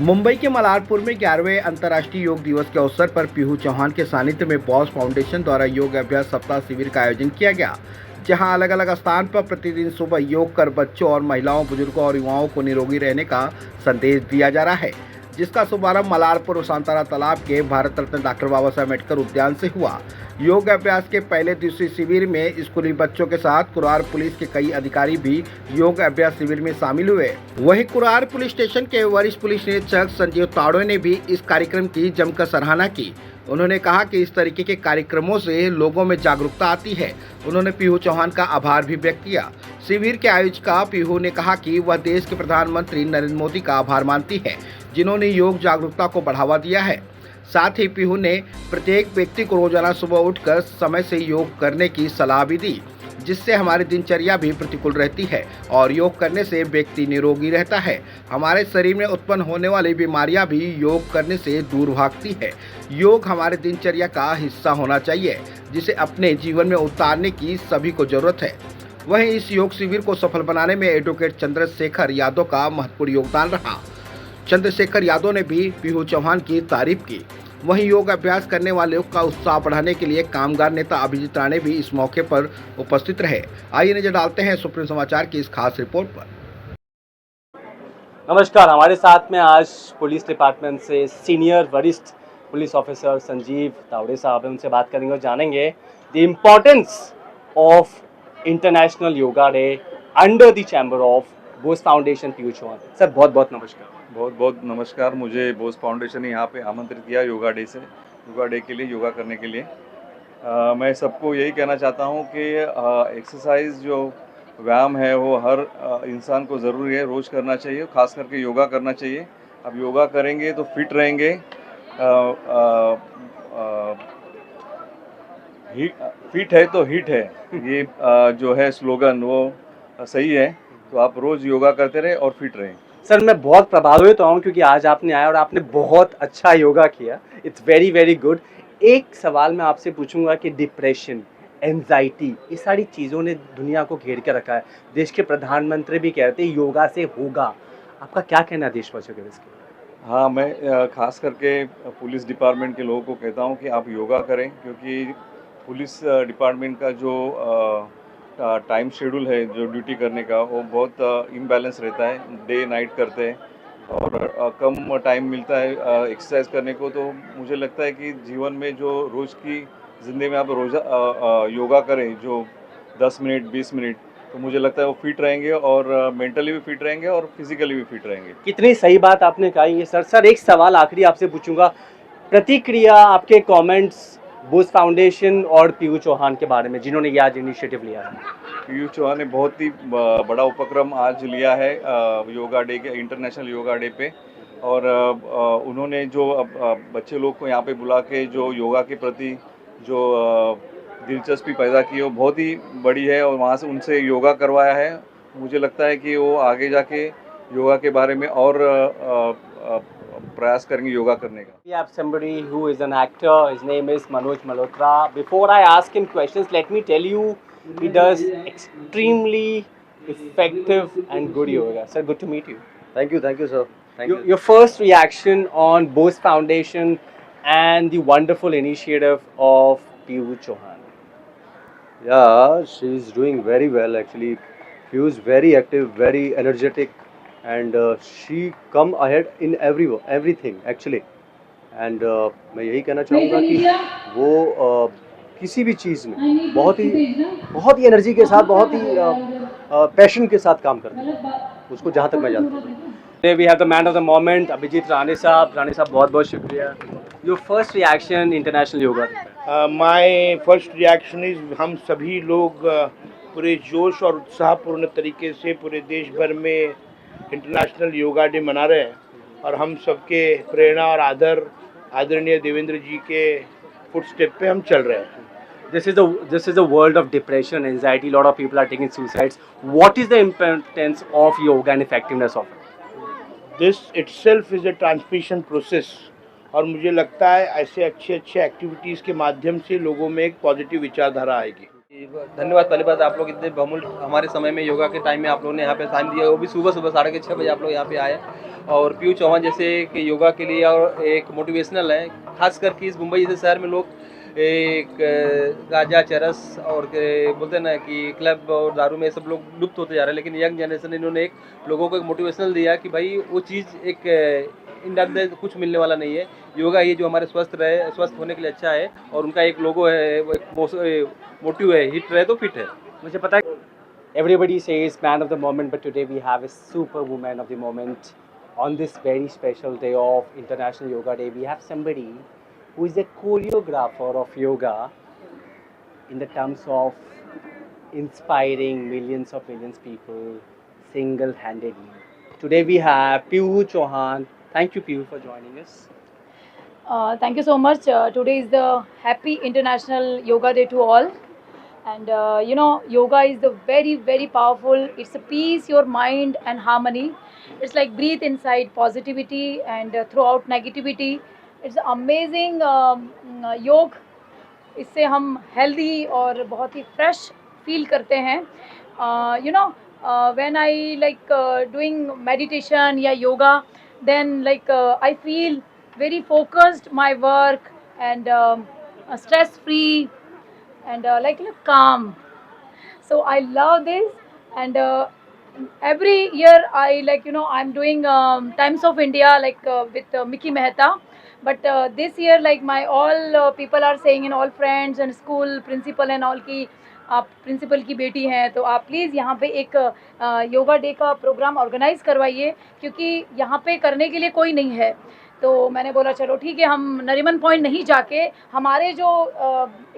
मुंबई के मलारपुर में 11वें अंतर्राष्ट्रीय योग दिवस के अवसर पर पीहू चौहान के सानिध्य में बॉस फाउंडेशन द्वारा योग अभ्यास सप्ताह शिविर का आयोजन किया गया, जहां अलग अलग स्थान पर प्रतिदिन सुबह योग कर बच्चों और महिलाओं, बुजुर्गों और युवाओं को निरोगी रहने का संदेश दिया जा रहा है, जिसका शुभारंभ मलारपुर और सांतारा तालाब के भारत रत्न डॉक्टर बाबा साहेब अम्बेडकर उद्यान से हुआ। योग अभ्यास के पहले दिवसीय शिविर में स्कूली बच्चों के साथ कुरार पुलिस के कई अधिकारी भी योग अभ्यास शिविर में शामिल हुए। वहीं कुरार पुलिस स्टेशन के वरिष्ठ पुलिस निरीक्षक संजीव ताड़ो ने भी इस कार्यक्रम की जमकर सराहना की। उन्होंने कहा कि इस तरीके के कार्यक्रमों से लोगों में जागरूकता आती है। उन्होंने पीहू चौहान का आभार भी व्यक्त किया। शिविर के आयोजिका पीहू ने कहा कि वह देश के प्रधानमंत्री नरेंद्र मोदी का आभार मानती है, जिन्होंने योग जागरूकता को बढ़ावा दिया है। साथ ही पीहू ने प्रत्येक व्यक्ति को रोजाना सुबह उठकर समय से योग करने की सलाह भी दी, जिससे हमारी दिनचर्या भी प्रतिकूल रहती है और योग करने से व्यक्ति निरोगी रहता है। हमारे शरीर में उत्पन्न होने वाली बीमारियां भी योग करने से दूर भागती है। योग हमारे दिनचर्या का हिस्सा होना चाहिए, जिसे अपने जीवन में उतारने की सभी को जरूरत है। वहीं इस योग शिविर को सफल बनाने में एडवोकेट चंद्रशेखर यादव का महत्वपूर्ण योगदान रहा। चंद्रशेखर यादव ने भी पीहू चौहान की तारीफ की। वहीं योग अभ्यास करने वालों का उत्साह बढ़ाने के लिए कामगार नेता अभिजीत राणे भी इस मौके पर उपस्थित रहे। आइए नजर डालते हैं सुप्रीम समाचार की इस खास रिपोर्ट पर। नमस्कार, हमारे साथ में आज पुलिस डिपार्टमेंट से सीनियर वरिष्ठ पुलिस ऑफिसर संजीव तावड़े साहब हैं। उनसे बात करेंगे और जानेंगे the importance of international yoga day under the chamber of Bose foundation Pihu Chauhan. Sir बहुत बहुत नमस्कार। बहुत बहुत नमस्कार। मुझे बोस फाउंडेशन ने यहाँ पे आमंत्रित किया योगा डे के लिए, योगा करने के लिए। मैं सबको यही कहना चाहता हूँ कि एक्सरसाइज जो व्यायाम है वो हर इंसान को ज़रूरी है, रोज़ करना चाहिए, खास करके योगा करना चाहिए। अब योगा करेंगे तो फिट रहेंगे। फिट है तो हिट है, ये जो है स्लोगन वो सही है। तो आप रोज़ योगा करते रहें और फिट रहें। सर मैं बहुत प्रभावित हूँ क्योंकि आज आपने आया और आपने बहुत अच्छा योगा किया। It's very very good. एक सवाल मैं आपसे पूछूंगा कि डिप्रेशन, एंजाइटी, ये सारी चीज़ों ने दुनिया को घेर के रखा है। देश के प्रधानमंत्री भी कहते हैं योगा से होगा। आपका क्या कहना है देशवासियों के इसके? हाँ, मैं खास करके पुलिस डिपार्टमेंट के लोगों को कहता हूँ कि आप योगा करें, क्योंकि पुलिस डिपार्टमेंट का जो टाइम शेड्यूल है, जो ड्यूटी करने का, वो बहुत इम्बैलेंस रहता है। डे नाइट करते हैं और कम टाइम मिलता है एक्सरसाइज करने को। तो मुझे लगता है कि जीवन में जो रोज़ की ज़िंदगी में आप रोज़ा योगा करें, जो 10 मिनट 20 मिनट, तो मुझे लगता है वो फिट रहेंगे और मेंटली भी फिट रहेंगे और फिजिकली भी फिट रहेंगे। कितनी सही बात आपने कही है सर। सर एक सवाल आखिरी आपसे पूछूंगा, प्रतिक्रिया, आपके कमेंट्स बोस फाउंडेशन और पीहू चौहान के बारे में, जिन्होंने ये आज इनिशिएटिव लिया है। पीयू चौहान ने बहुत ही बड़ा उपक्रम आज लिया है योगा डे के, इंटरनेशनल योगा डे पे। और उन्होंने जो बच्चे लोग को यहाँ पे बुला के जो योगा के प्रति जो दिलचस्पी पैदा की, वो बहुत ही बड़ी है और वहाँ से उनसे योगा करवाया है। मुझे लगता है कि वो आगे जाके योगा के बारे में और प्रयास करेंगे योगा करने का। We have somebody who is an actor. His name is Manoj Malhotra. Before I ask him questions, let me tell you, he does extremely effective and good yoga. Sir, good to meet you. Thank you, sir. Thank you. Your first reaction on Bose Foundation and the wonderful initiative of Piyush Chauhan. Yeah, she's doing very well actually. She was very active, very energetic, and she come ahead in everything actually. And मैं यही कहना चाहूँगा कि वो किसी भी चीज़ में बहुत ही एनर्जी के साथ, बहुत ही पैशन के साथ काम करती है, उसको जहाँ तक मैं जानता हूँ। Today we have the man of the moment, Abhijit Rane साहब। राणे साहब बहुत बहुत शुक्रिया। Your first reaction International Yoga Day? My first reaction is हम सभी लोग पूरे जोश और उत्साहपूर्ण तरीके से पूरे देश भर में इंटरनेशनल योगा डे मना रहे हैं और हम सबके प्रेरणा और आदरणीय देवेंद्र जी के फुटस्टेप पे हम चल रहे हैं। This is a world of depression, anxiety. A lot of people are taking suicides. What is the importance of yoga and effectiveness of it? This itself is a transmission process और मुझे लगता है ऐसे अच्छे एक्टिविटीज़ के माध्यम से लोगों में एक पॉजिटिव विचारधारा आएगी। धन्यवाद पहली बात, आप लोग इतने बहुमूल्य हमारे समय में योगा के टाइम में आप लोगों ने यहाँ पे टाइम दिया, वो भी सुबह सुबह 6:30 बजे आप लोग यहाँ पे आए। और पीयू चौहान जैसे कि योगा के लिए और एक मोटिवेशनल है, खास करके इस मुंबई जैसे शहर में लोग एक गांजा चरस और बोलते हैं ना कि क्लब और दारू में सब लोग लुप्त होते जा रहे हैं, लेकिन यंग जनरेशन इन्होंने एक लोगों को एक मोटिवेशनल दिया कि भाई वो चीज़ एक इंडिया कुछ मिलने वाला नहीं है, योगा ये जो हमारे स्वस्थ होने के लिए अच्छा है। और उनका एक लोगो है, वो एक मोटिव है, हिट रहे तो फिट है। मुझे पता है everybody says man of the moment, but today we have a super woman of the moment. On this very special day of International Yoga Day, we have somebody who is a choreographer of yoga in the terms of inspiring millions people single-handedly. Today we have Piyush Chauhan. Thank you, Piyush, for joining us. Thank you so much. Today is the happy International Yoga Day to all. And yoga is the very powerful. It's a peace, your mind and harmony. It's like breathe inside positivity and throughout negativity. It's amazing योग. इससे हम healthy और बहुत ही fresh feel करते हैं. When I like doing meditation या yoga, then like I feel very focused my work and stress free and calm. So I love this. And every year I I'm doing Times of India with Mickey Mehta. But this year like my all people are saying, and all friends and school principal and all की आप principal की बेटी हैं, तो आप please यहाँ पे एक योगा डे का प्रोग्राम ऑर्गेनाइज़ करवाइए, क्योंकि यहाँ पे करने के लिए कोई नहीं है। तो मैंने बोला चलो ठीक है, हम नरीमन पॉइंट नहीं जाके हमारे जो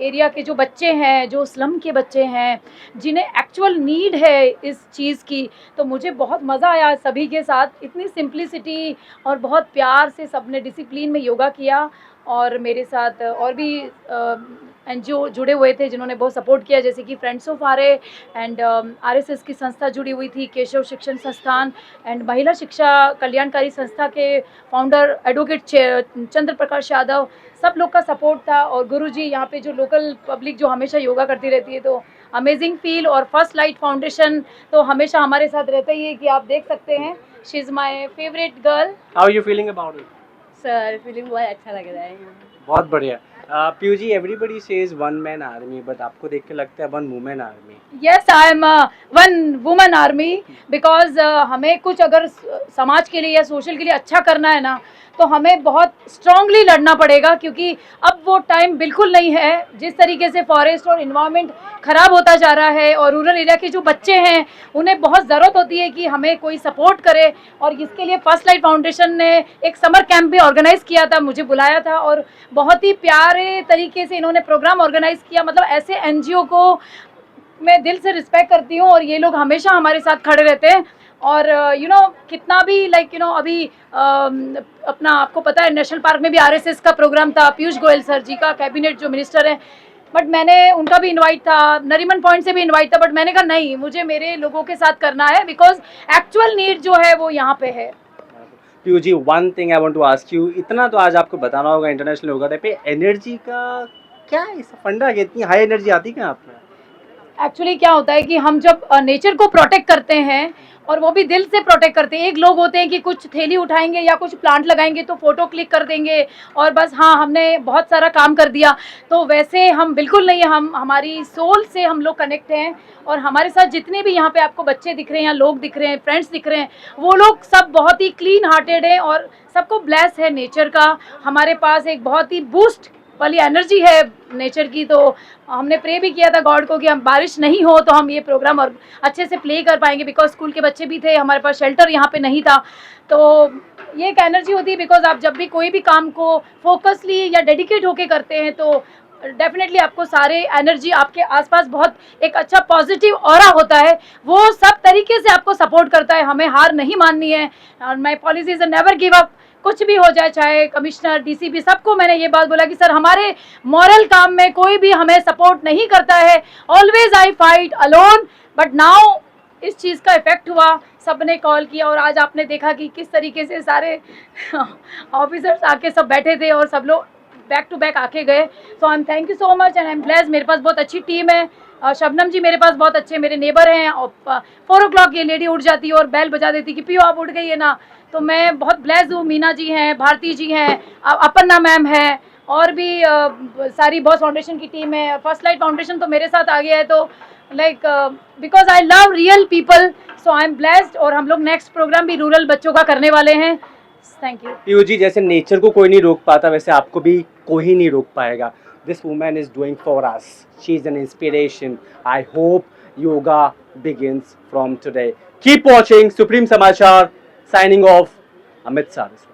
एरिया के जो बच्चे हैं, जो स्लम के बच्चे हैं, जिन्हें एक्चुअल नीड है इस चीज़ की, तो मुझे बहुत मज़ा आया सभी के साथ। इतनी सिंप्लिसिटी और बहुत प्यार से सबने डिसिप्लिन में योगा किया। और मेरे साथ और भी NGO जुड़े हुए थे जिन्होंने बहुत सपोर्ट किया, जैसे कि friends of R and RSS की संस्था जुड़ी हुई थी, केशव शिक्षण संस्थान एंड महिला शिक्षा कल्याणकारी संस्था के फाउंडर एडवोकेट चंद्र प्रकाश यादव, सब लोग का सपोर्ट था। और गुरुजी यहाँ पे जो लोकल पब्लिक जो हमेशा योगा करती रहती है, तो अमेजिंग फील। और फर्स्ट लाइट फाउंडेशन तो हमेशा हमारे साथ रहता ही है, कि आप देख सकते हैं, she is my favourite girl. How are you feeling about it? Sir feeling बहुत अच्छा लग रहा है। बहुत बढ़िया। Piu ji, everybody says one man army, but आपको देख के लगता है one women army. Yes, I am one women army, because हमें कुछ अगर समाज के लिए या सोशल के लिए अच्छा करना है ना, तो हमें बहुत स्ट्रांगली लड़ना पड़ेगा, क्योंकि अब वो टाइम बिल्कुल नहीं है। जिस तरीके से फॉरेस्ट और इन्वायरमेंट ख़राब होता जा रहा है, और रूरल एरिया के जो बच्चे हैं उन्हें बहुत ज़रूरत होती है कि हमें कोई सपोर्ट करे। और इसके लिए फर्स्ट लाइट फाउंडेशन ने एक समर कैंप भी ऑर्गेनाइज़ किया था, मुझे बुलाया था, और बहुत ही प्यारे तरीके से इन्होंने प्रोग्राम ऑर्गेनाइज़ किया। मतलब ऐसे NGO को मैं दिल से रिस्पेक्ट करती हूँ, और ये लोग हमेशा हमारे साथ खड़े रहते हैं। और कितना भी अभी अपना आपको पता है, नेशनल पार्क में भी RSS का प्रोग्राम था, पीयूष गोयल सर जी का, कैबिनेट जो मिनिस्टर हैं, बट मैंने उनका भी इनवाइट था, नरीमन पॉइंट से भी इनवाइट था, बट मैंने कहा नहीं, मुझे मेरे लोगों के साथ करना है, बिकॉज एक्चुअल नीड जो है वो यहाँ पे है। Piu ji, one thing I want to ask you, इतना तो आज आपको बताना होगा इंटरनेशनल योगा डे पे, एनर्जी का क्या है फंडा है, इतनी हाई एनर्जी आती है आप में? एक्चुअली क्या होता है कि हम जब नेचर को प्रोटेक्ट करते हैं, और वो भी दिल से प्रोटेक्ट करते हैं। एक लोग होते हैं कि कुछ थैली उठाएंगे या कुछ प्लांट लगाएंगे तो फोटो क्लिक कर देंगे और बस हाँ हमने बहुत सारा काम कर दिया, तो वैसे हम बिल्कुल नहीं, हम हमारी सोल से हम लोग कनेक्ट हैं। और हमारे साथ जितने भी यहाँ पे आपको बच्चे दिख रहे हैं या लोग दिख रहे हैं, फ्रेंड्स दिख रहे हैं, वो लोग सब बहुत ही क्लीन हार्टेड हैं और सबको ब्लेस है नेचर का। हमारे पास एक बहुत ही बूस्ट वाली एनर्जी है नेचर की। तो हमने प्रे भी किया था गॉड को कि हम बारिश नहीं हो तो हम ये प्रोग्राम और अच्छे से प्ले कर पाएंगे, बिकॉज स्कूल के बच्चे भी थे, हमारे पास शेल्टर यहाँ पे नहीं था। तो ये एक एनर्जी होती है, बिकॉज आप जब भी कोई भी काम को फोकसली या डेडिकेट होके करते हैं तो डेफिनेटली आपको सारे एनर्जी आपके आसपास बहुत एक अच्छा पॉजिटिव ऑरा होता है, वो सब तरीके से आपको सपोर्ट करता है। हमें हार नहीं माननी है, और my policy is never give up. कुछ भी हो जाए, चाहे कमिश्नर, DCP, सबको मैंने ये बात बोला कि सर हमारे मॉरल काम में कोई भी हमें सपोर्ट नहीं करता है, always I fight alone. But now इस चीज़ का इफेक्ट हुआ, सबने कॉल किया और आज आपने देखा कि किस तरीके से सारे ऑफिसर्स आके सब बैठे थे और सब लोग बैक टू बैक आके गए। So I am thank you so much and I am blessed. मेरे पास बहुत अच्छी टीम है, शबनम जी मेरे पास बहुत अच्छे मेरे नेबर हैं, और 4 o'clock ये लेडी उठ जाती है और बेल बजा देती कि पियो आप उठ गई है ना, तो मैं बहुत ब्लेस्ड हूँ। मीना जी हैं, भारती जी हैं, अपर्णा मैम है, और भी सारी बॉस फाउंडेशन की टीम है। फर्स्ट लाइट फाउंडेशन तो मेरे साथ आ गया है, तो like because I love real people, so I am blessed. और हम लोग नेक्स्ट प्रोग्राम भी रूरल बच्चों का करने वाले हैं। Thank you. पीयू जी, जैसे नेचर को कोई नहीं रोक पाता, वैसे आपको भी कोई नहीं रोक पाएगा। This woman is doing for us, she is an inspiration. I hope yoga begins from today. Keep watching supreme Samachar. Signing off, Amit Saraswat.